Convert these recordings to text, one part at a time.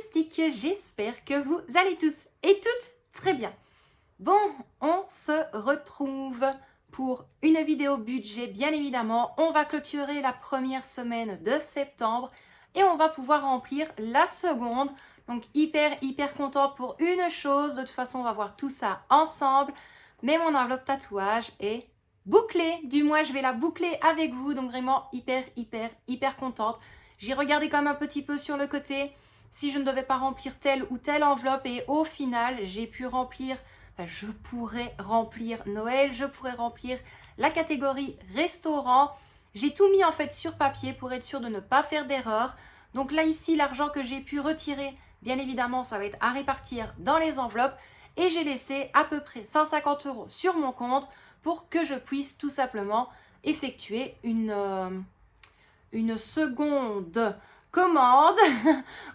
moustiques, j'espère que vous allez tous et toutes très bien. Bon, on se retrouve pour une vidéo budget, bien évidemment. On va clôturer la première semaine de septembre et on va pouvoir remplir la seconde. Donc hyper contente pour une chose. De toute façon, on va voir tout ça ensemble. Mais mon enveloppe tatouage est bouclée. Du moins, je vais la boucler avec vous. Donc vraiment hyper contente. J'ai regardé comme un petit peu sur le côté si je ne devais pas remplir telle ou telle enveloppe et au final, j'ai pu remplir, je pourrais remplir Noël, je pourrais remplir la catégorie restaurant. J'ai tout mis en fait sur papier pour être sûr de ne pas faire d'erreur. Donc là ici, l'argent que j'ai pu retirer, bien évidemment, ça va être à répartir dans les enveloppes et j'ai laissé à peu près 150 € sur mon compte pour que je puisse tout simplement effectuer une seconde commande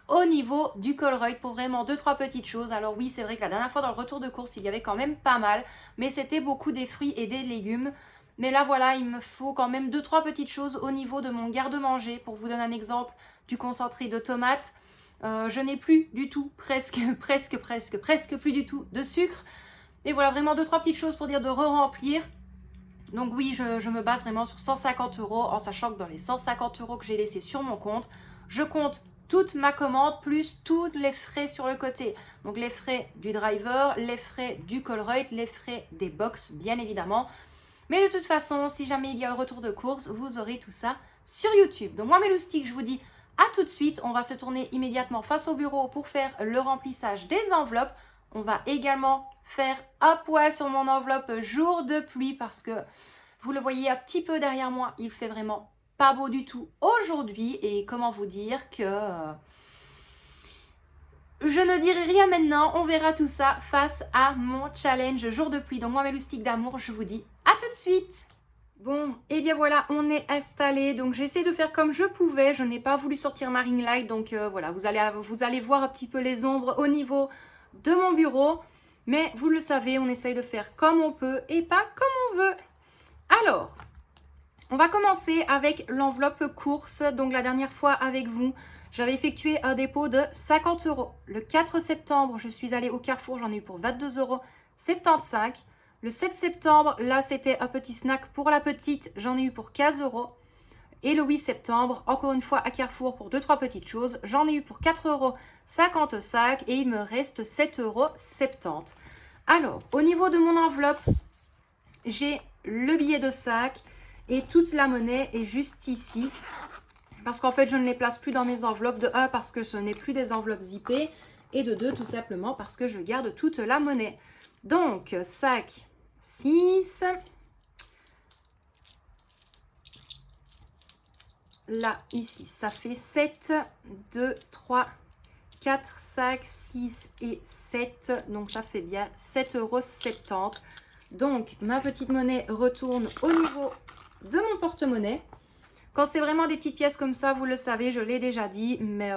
au niveau du Colruyt pour vraiment 2-3 petites choses. Alors oui, c'est vrai que la dernière fois dans le retour de course, il y avait quand même pas mal, mais c'était beaucoup des fruits et des légumes. Mais là, voilà, il me faut quand même 2-3 petites choses au niveau de mon garde-manger. Pour vous donner un exemple, du concentré de tomates. Je n'ai plus du tout, presque plus du tout de sucre. Et voilà, vraiment 2-3 petites choses pour dire de re-remplir. Donc oui, je me base vraiment sur 150 € en sachant que dans les 150 € que j'ai laissés sur mon compte, je compte toute ma commande plus tous les frais sur le côté. Donc les frais du driver, les frais du Colruyt, les frais des box bien évidemment. Mais de toute façon, si jamais il y a un retour de course, vous aurez tout ça sur YouTube. Donc moi mes loustiques, je vous dis à tout de suite. On va se tourner immédiatement face au bureau pour faire le remplissage des enveloppes. On va également faire un point sur mon enveloppe jour de pluie parce que vous le voyez un petit peu derrière moi, il fait vraiment pas beau du tout aujourd'hui. Et comment vous dire que je ne dirai rien maintenant, on verra tout ça face à mon challenge jour de pluie. Donc moi mes loustiques d'amour, je vous dis à tout de suite. Bon, et bien voilà, on est installé. Donc j'essaie de faire comme je pouvais. Je n'ai pas voulu sortir ma ring light. Donc voilà, vous allez voir un petit peu les ombres au niveau de mon bureau. Mais vous le savez, on essaye de faire comme on peut et pas comme on veut. Alors, on va commencer avec l'enveloppe course. Donc la dernière fois avec vous, j'avais effectué un dépôt de 50 €. Le 4 septembre, je suis allée au Carrefour, j'en ai eu pour 22,75 €. Le 7 septembre, là c'était un petit snack pour la petite, j'en ai eu pour 15 €. Et le 8 septembre, encore une fois à Carrefour pour 2-3 petites choses, j'en ai eu pour 4,55 € et il me reste 7,70 €. Alors, au niveau de mon enveloppe, j'ai le billet de sac et toute la monnaie est juste ici. Parce qu'en fait, je ne les place plus dans mes enveloppes. De 1, parce que ce n'est plus des enveloppes zippées. Et de 2, tout simplement parce que je garde toute la monnaie. Donc, sac 6. Là, ici, ça fait 7, 2, 3, 4, 5, 6 et 7. Donc, ça fait bien 7,70 €. Donc, ma petite monnaie retourne au niveau de mon porte-monnaie. Quand c'est vraiment des petites pièces comme ça, vous le savez, je l'ai déjà dit, mais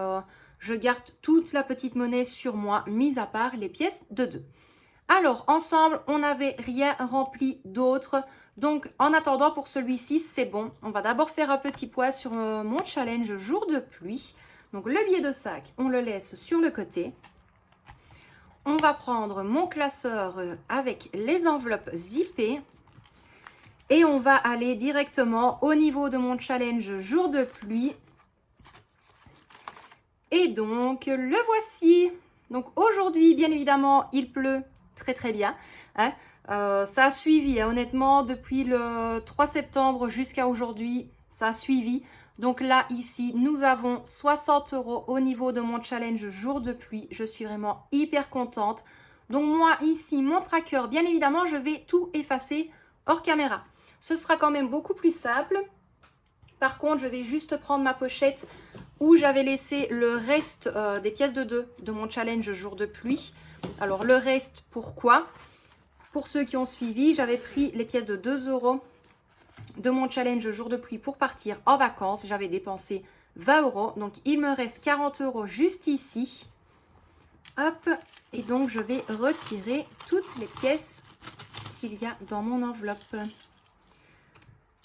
je garde toute la petite monnaie sur moi, mis à part les pièces de 2. Alors, ensemble, on n'avait rien rempli d'autre. Donc, en attendant, pour celui-ci, c'est bon. On va d'abord faire un petit point sur mon challenge jour de pluie. Donc, le billet de sac, on le laisse sur le côté. On va prendre mon classeur avec les enveloppes zippées. Et on va aller directement au niveau de mon challenge jour de pluie. Et donc, le voici. Donc, aujourd'hui, bien évidemment, il pleut très bien. Hein. Ça a suivi, hein, honnêtement, depuis le 3 septembre jusqu'à aujourd'hui, ça a suivi. Donc là, ici, nous avons 60 € au niveau de mon challenge jour de pluie. Je suis vraiment hyper contente. Donc moi, ici, mon tracker, bien évidemment, je vais tout effacer hors caméra. Ce sera quand même beaucoup plus simple. Par contre, je vais juste prendre ma pochette où j'avais laissé le reste des pièces de 2 de mon challenge jour de pluie. Alors, le reste, pourquoi? Pour ceux qui ont suivi, j'avais pris les pièces de 2 € de mon challenge jour de pluie pour partir en vacances. J'avais dépensé 20 €. Donc, il me reste 40 € juste ici. Hop. Et donc, je vais retirer toutes les pièces qu'il y a dans mon enveloppe.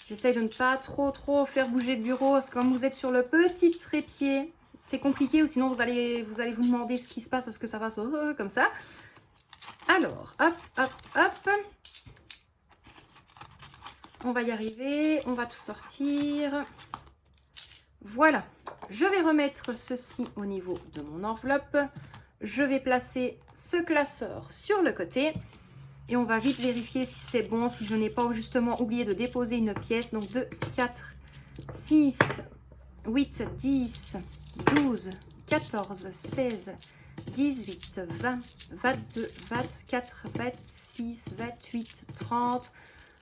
J'essaie de ne pas trop faire bouger le bureau parce que comme vous êtes sur le petit trépied, c'est compliqué ou sinon vous allez vous demander ce qui se passe, est-ce que ça va comme ça. Alors, hop, hop, hop. On va y arriver, on va tout sortir. Voilà, je vais remettre ceci au niveau de mon enveloppe. Je vais placer ce classeur sur le côté. Et on va vite vérifier si c'est bon, si je n'ai pas justement oublié de déposer une pièce. Donc 2, 4, 6, 8, 10, 12, 14, 16, 18, 20, 22, 24, 26, 28, 30,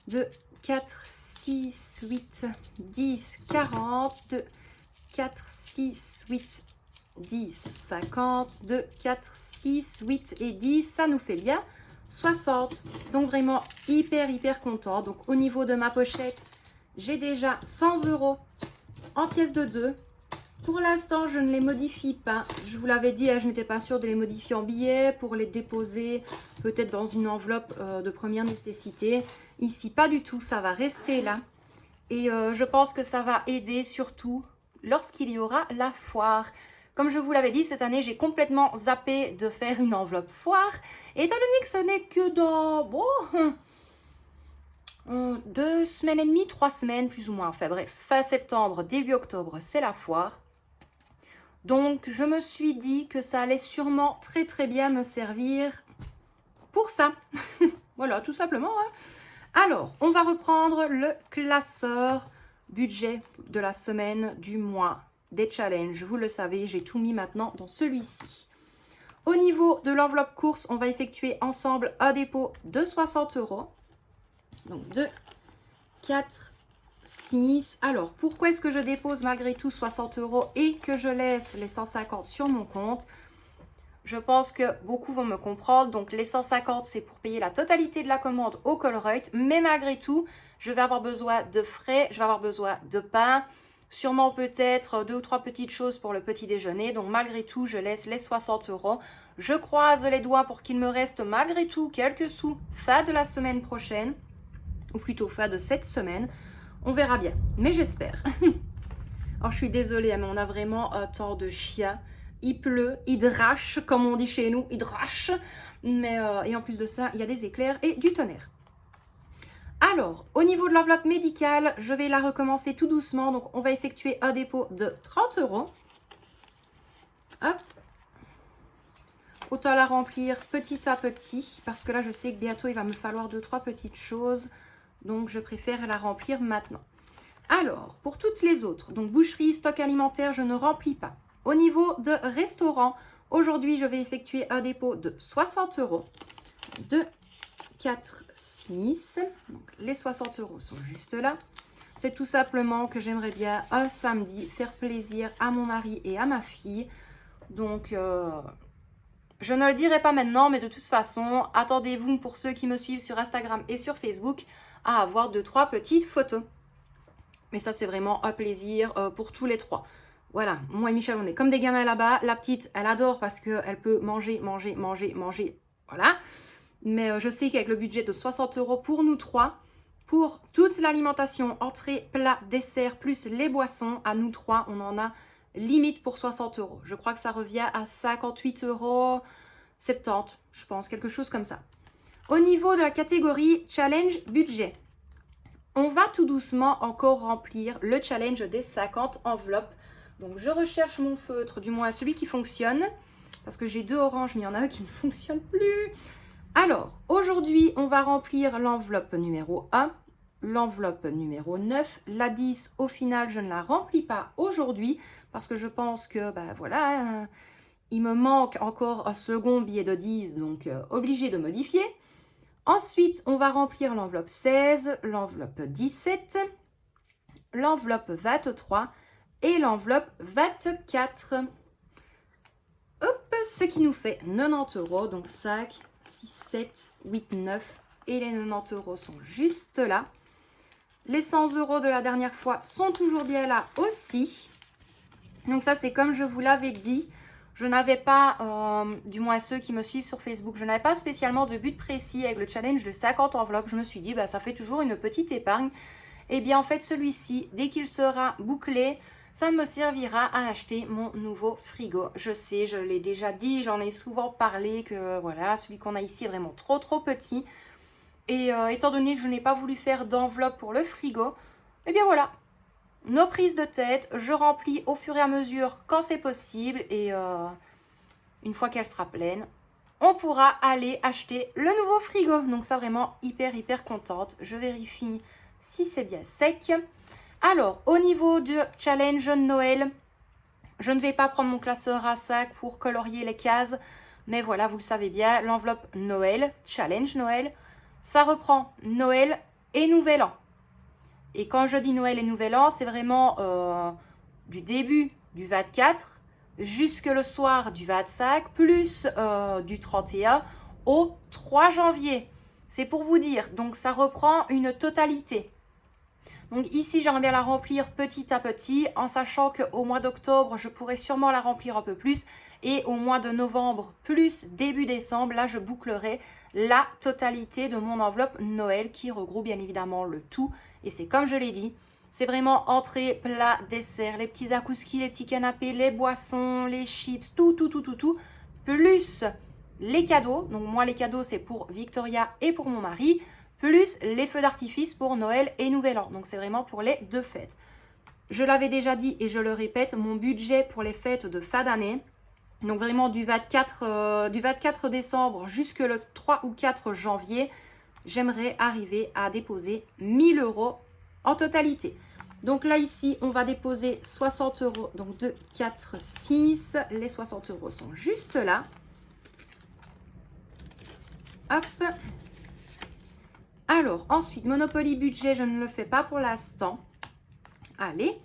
2, 4, 6, 8, 10, 40, 2, 4, 6, 8, 10, 50, 2, 4, 6, 8 et 10, ça nous fait bien 60. Donc vraiment hyper content. Donc au niveau de ma pochette, j'ai déjà 100 € en pièces de 2. Pour l'instant, je ne les modifie pas. Je vous l'avais dit, je n'étais pas sûre de les modifier en billets pour les déposer peut-être dans une enveloppe de première nécessité. Ici, pas du tout, ça va rester là. Et je pense que ça va aider surtout lorsqu'il y aura la foire. Comme je vous l'avais dit, cette année, j'ai complètement zappé de faire une enveloppe foire. Et étant donné que ce n'est que dans 2 semaines et demie, 3 semaines plus ou moins. Enfin bref, fin septembre, début octobre, c'est la foire. Donc, je me suis dit que ça allait sûrement très bien me servir pour ça. Voilà, tout simplement. Alors, on va reprendre le classeur budget de la semaine, du mois, des challenges. Vous le savez, j'ai tout mis maintenant dans celui-ci. Au niveau de l'enveloppe course, on va effectuer ensemble un dépôt de 60 €. Donc 2, 4, 6. Alors, pourquoi est-ce que je dépose malgré tout 60 € et que je laisse les 150 sur mon compte? Je pense que beaucoup vont me comprendre. Donc, les 150, c'est pour payer la totalité de la commande au Colruyt. Mais malgré tout, je vais avoir besoin de frais, je vais avoir besoin de pain. Sûrement peut-être 2 ou 3 petites choses pour le petit déjeuner. Donc malgré tout, je laisse les 60 €. Je croise les doigts pour qu'il me reste malgré tout quelques sous fin de la semaine prochaine. Ou plutôt fin de cette semaine. On verra bien. Mais j'espère. Alors je suis désolée, mais on a vraiment un temps de chien. Il pleut, il drache, comme on dit chez nous. Il drache. Mais, et en plus de ça, il y a des éclairs et du tonnerre. Alors, au niveau de l'enveloppe médicale, je vais la recommencer tout doucement. Donc, on va effectuer un dépôt de 30 €. Hop. Autant la remplir petit à petit. Parce que là, je sais que bientôt, il va me falloir 2-3 petites choses. Donc, je préfère la remplir maintenant. Alors, pour toutes les autres, donc boucherie, stock alimentaire, je ne remplis pas. Au niveau de restaurant, aujourd'hui, je vais effectuer un dépôt de 60 €. 2, 4, 6. Donc, les 60 € sont juste là. C'est tout simplement que j'aimerais bien un samedi faire plaisir à mon mari et à ma fille. Donc, je ne le dirai pas maintenant, mais de toute façon, attendez-vous pour ceux qui me suivent sur Instagram et sur Facebook à avoir 2-3 petites photos. Mais ça, c'est vraiment un plaisir pour tous les trois. Voilà, moi et Michel, on est comme des gamins là-bas. La petite, elle adore parce qu'elle peut manger. Voilà. Mais je sais qu'avec le budget de 60 € pour nous trois, pour toute l'alimentation, entrée, plat, dessert, plus les boissons, à nous trois, on en a limite pour 60 €. Je crois que ça revient à 58 €, 70, je pense, quelque chose comme ça. Au niveau de la catégorie challenge budget, on va tout doucement encore remplir le challenge des 50 enveloppes. Donc, je recherche mon feutre, du moins celui qui fonctionne, parce que j'ai 2 oranges, mais il y en a un qui ne fonctionne plus. Alors, aujourd'hui, on va remplir l'enveloppe numéro 1, l'enveloppe numéro 9. La 10, au final, je ne la remplis pas aujourd'hui, parce que je pense que, voilà, il me manque encore un second billet de 10, donc obligé de modifier. Ensuite, on va remplir l'enveloppe 16, l'enveloppe 17, l'enveloppe 23 et l'enveloppe 24. Hop, ce qui nous fait 90 €, donc 5, 6, 7, 8, 9 et les 90 € sont juste là. Les 100 € de la dernière fois sont toujours bien là aussi. Donc ça, c'est comme je vous l'avais dit. Je n'avais pas, du moins ceux qui me suivent sur Facebook, je n'avais pas spécialement de but précis avec le challenge de 50 enveloppes. Je me suis dit, ça fait toujours une petite épargne. Et bien en fait, celui-ci, dès qu'il sera bouclé, ça me servira à acheter mon nouveau frigo. Je sais, je l'ai déjà dit, j'en ai souvent parlé que voilà, celui qu'on a ici est vraiment trop petit. Et étant donné que je n'ai pas voulu faire d'enveloppe pour le frigo, eh bien voilà, nos prises de tête, je remplis au fur et à mesure quand c'est possible. Et une fois qu'elle sera pleine, on pourra aller acheter le nouveau frigo. Donc ça, vraiment hyper contente. Je vérifie si c'est bien sec. Alors, au niveau du challenge Noël, je ne vais pas prendre mon classeur à sac pour colorier les cases. Mais voilà, vous le savez bien, l'enveloppe Noël, challenge Noël, ça reprend Noël et Nouvel An. Et quand je dis Noël et Nouvel An, c'est vraiment du début du 24 jusque le soir du 25, plus du 31 au 3 janvier. C'est pour vous dire, donc ça reprend une totalité. Donc ici, j'aimerais bien la remplir petit à petit, en sachant qu'au mois d'octobre, je pourrais sûrement la remplir un peu plus. Et au mois de novembre, plus début décembre, là, je bouclerai la totalité de mon enveloppe Noël qui regroupe bien évidemment le tout. Et c'est comme je l'ai dit, c'est vraiment entrée, plat, dessert, les petits akouskis, les petits canapés, les boissons, les chips, tout, plus les cadeaux. Donc moi, les cadeaux, c'est pour Victoria et pour mon mari, plus les feux d'artifice pour Noël et Nouvel An. Donc c'est vraiment pour les deux fêtes. Je l'avais déjà dit et je le répète, mon budget pour les fêtes de fin d'année, donc vraiment du 24 décembre jusque le 3 ou 4 janvier, j'aimerais arriver à déposer 1000 € en totalité. Donc là ici, on va déposer 60 €. Donc 2, 4, 6. Les 60 € sont juste là. Hop. Alors ensuite, Monopoly budget, je ne le fais pas pour l'instant. Allez.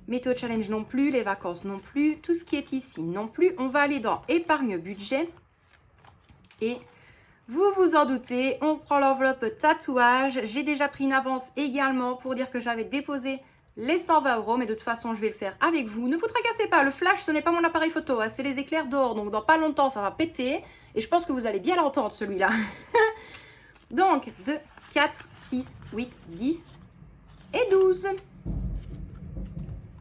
Météo challenge non plus, les vacances non plus, tout ce qui est ici non plus. On va aller dans épargne budget. Et vous vous en doutez, on prend l'enveloppe tatouage. J'ai déjà pris une avance également pour dire que j'avais déposé les 120 €. Mais de toute façon, je vais le faire avec vous. Ne vous tracassez pas, le flash, ce n'est pas mon appareil photo. Hein, c'est les éclairs d'or. Donc dans pas longtemps, ça va péter. Et je pense que vous allez bien l'entendre celui-là. Donc 2, 4, 6, 8, 10 et 12.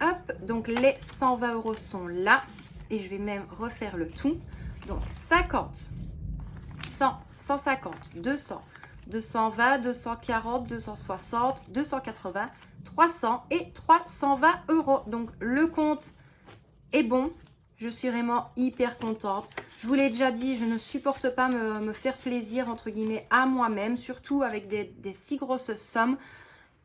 Hop, donc les 120 € sont là. Et je vais même refaire le tout. Donc 50, 100, 150, 200, 220, 240, 260, 280, 300 et 320 €. Donc le compte est bon. Je suis vraiment hyper contente. Je vous l'ai déjà dit, je ne supporte pas me faire plaisir entre guillemets à moi-même, surtout avec des si grosses sommes.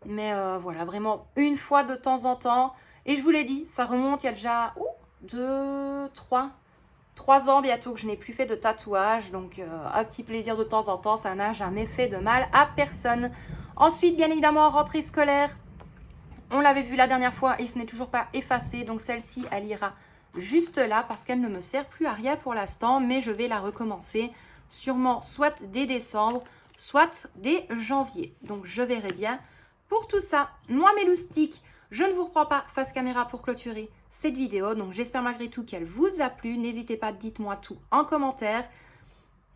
Mais voilà, vraiment une fois de temps en temps. Et je vous l'ai dit, ça remonte, il y a déjà 3 ans bientôt que je n'ai plus fait de tatouage. Donc un petit plaisir de temps en temps, ça n'a jamais fait de mal à personne. Ensuite, bien évidemment, rentrée scolaire. On l'avait vu la dernière fois et ce n'est toujours pas effacé. Donc celle-ci, elle ira juste là parce qu'elle ne me sert plus à rien pour l'instant. Mais je vais la recommencer sûrement soit dès décembre, soit dès janvier. Donc je verrai bien pour tout ça. Moi, mes loustiques, je ne vous reprends pas face caméra pour clôturer cette vidéo. Donc j'espère malgré tout qu'elle vous a plu. N'hésitez pas, dites-moi tout en commentaire.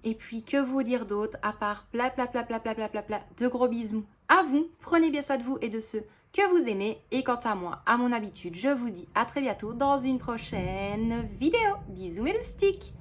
Et puis que vous dire d'autre à part plein de gros bisous à vous. Prenez bien soin de vous et de ceux que vous aimez. Et quant à moi, à mon habitude, je vous dis à très bientôt dans une prochaine vidéo. Bisous mes loustiques.